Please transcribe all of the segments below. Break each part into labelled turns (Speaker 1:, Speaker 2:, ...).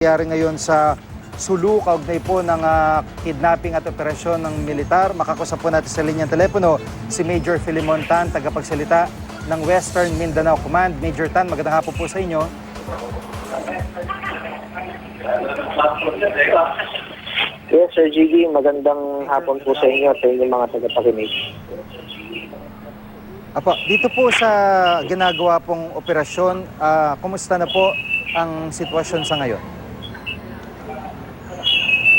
Speaker 1: nangyayari ngayon sa Sulu, kaugnay po ng kidnapping at operasyon ng militar. Makakusap po natin sa linyang telepono si Major Filimon Tan, tagapagsalita ng Western Mindanao Command. Major Tan, magandang hapon po sa inyo.
Speaker 2: Yes, Sir Gigi, magandang hapon po sa inyo at sa inyong mga tagapakinig.
Speaker 1: Apo, dito po sa ginagawa pong operasyon, kumusta na po ang sitwasyon sa ngayon?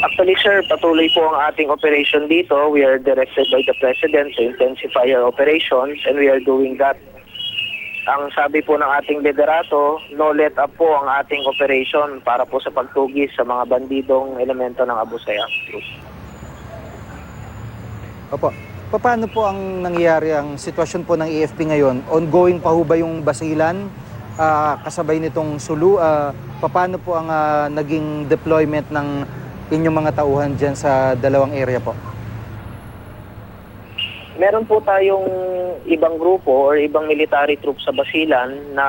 Speaker 2: Actually, sir, patuloy po ang ating operation dito. We are directed by the President to intensify our operations and we are doing that. Ang sabi po ng ating liderato, no let up po ang ating operation para po sa pagtugis sa mga bandidong elemento ng Abu Sayyaf Group.
Speaker 1: Opo, paano po ang nangyayari ang sitwasyon po ng AFP ngayon? Ongoing pa ho ba yung basilan kasabay nitong Sulu? Paano po ang naging deployment ng inyong mga tauhan dyan sa dalawang area po?
Speaker 2: Meron po tayong ibang grupo or ibang military troops sa Basilan na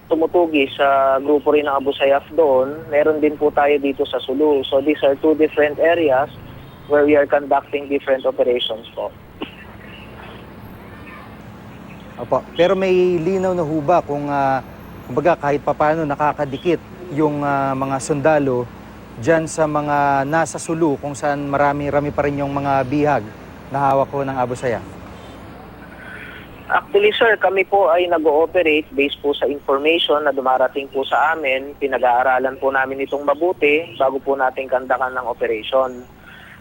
Speaker 2: tumutugi sa grupo rin ng Abu Sayyaf doon. Meron din po tayo dito sa Sulu. So these are two different areas where we are conducting different operations po.
Speaker 1: Opo, pero may linaw na ho ba kung kumbaga kahit papaano nakakadikit yung mga sundalo dyan sa mga nasa Sulu kung saan marami-rami pa rin yung mga bihag na hawak ko ng Abu Sayyaf?
Speaker 2: Actually, sir, kami po ay nag-ooperate based po sa information na dumarating po sa amin. Pinag-aaralan po namin itong mabuti bago po natin kandakan ng operation.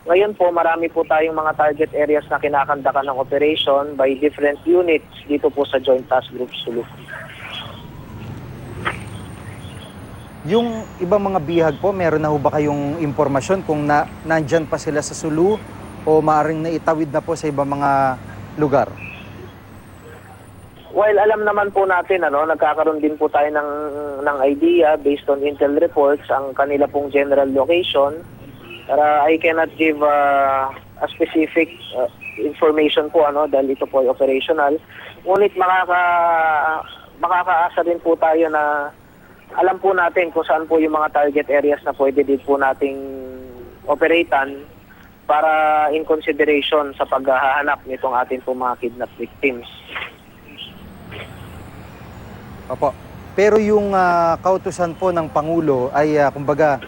Speaker 2: Ngayon po, marami po tayong mga target areas na kinakandakan ng operation by different units dito po sa Joint Task Group Sulu.
Speaker 1: Yung ibang mga bihag po, meron na ho ba kayong impormasyon kung nandyan pa sila sa Sulu o maaaring naitawid na po sa ibang mga lugar?
Speaker 2: While alam naman po natin, nagkakaroon din po tayo ng idea based on intel reports ang kanila pong general location. I cannot give a specific information po dahil ito po ay operational. Ngunit makakaasa din po tayo na alam po natin kung saan po yung mga target areas na pwede din po nating operatan para in consideration sa paghahanap nitong ating po mga kidnap victims.
Speaker 1: Opo. Pero yung kautusan po ng Pangulo ay kumbaga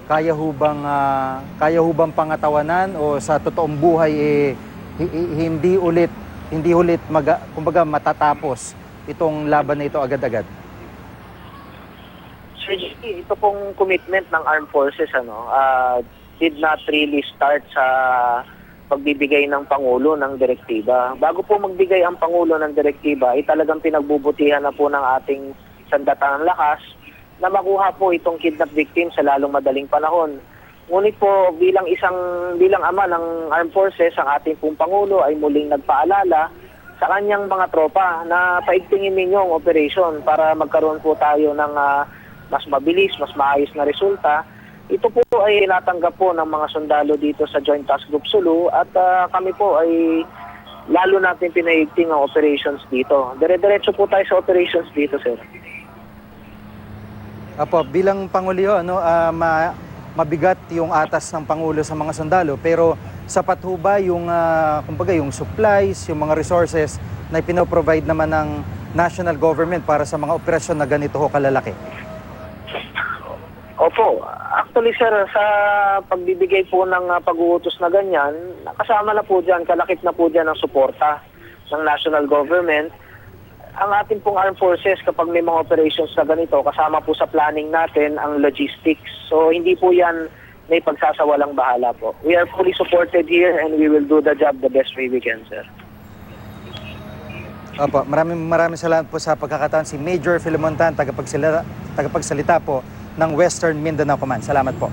Speaker 1: kaya ho bang pangatawanan o sa totoong buhay hindi ulit kumbaga matatapos itong laban na ito agad-agad?
Speaker 2: Sir, ito pong commitment ng Armed Forces did not really start sa pagbibigay ng Pangulo ng direktiba. Bago po magbigay ang Pangulo ng direktiba, ay talagang pinagbubutihan na po ng ating sandatahang lakas na makuha po itong kidnap victim sa lalong madaling panahon. Ngunit po bilang ama ng Armed Forces, ang ating pong Pangulo ay muling nagpaalala sa kanyang mga tropa na paigtingin ninyo ang operation para magkaroon po tayo ng mas mabilis, mas maayos na resulta. Ito po ay natanggap po ng mga sundalo dito sa Joint Task Group Sulu at kami po ay lalo natin pinaigting ang operations dito. Dire-diretso po tayo sa operations dito, sir.
Speaker 1: Apo, bilang Pangulo, mabigat yung atas ng Pangulo sa mga sundalo, pero sapat ho ba yung, kumbaga, yung supplies, yung mga resources na pinoprovide naman ng national government para sa mga operasyon na ganito ho kalalaki?
Speaker 2: Opo. Actually, sir, sa pagbibigay po ng pag-uutos na ganyan, kasama na po dyan, kalakip na po dyan ang suporta ng national government. Ang ating pong armed forces, kapag may mga operations na ganito, kasama po sa planning natin ang logistics. So, hindi po yan may pagsasawalang bahala po. We are fully supported here and we will do the job the best way we can, sir.
Speaker 1: Opo, maraming salamat po sa pagkakataon. Si Major Filimon Tan, tagapagsalita po ng Western Mindanao Command. Salamat po.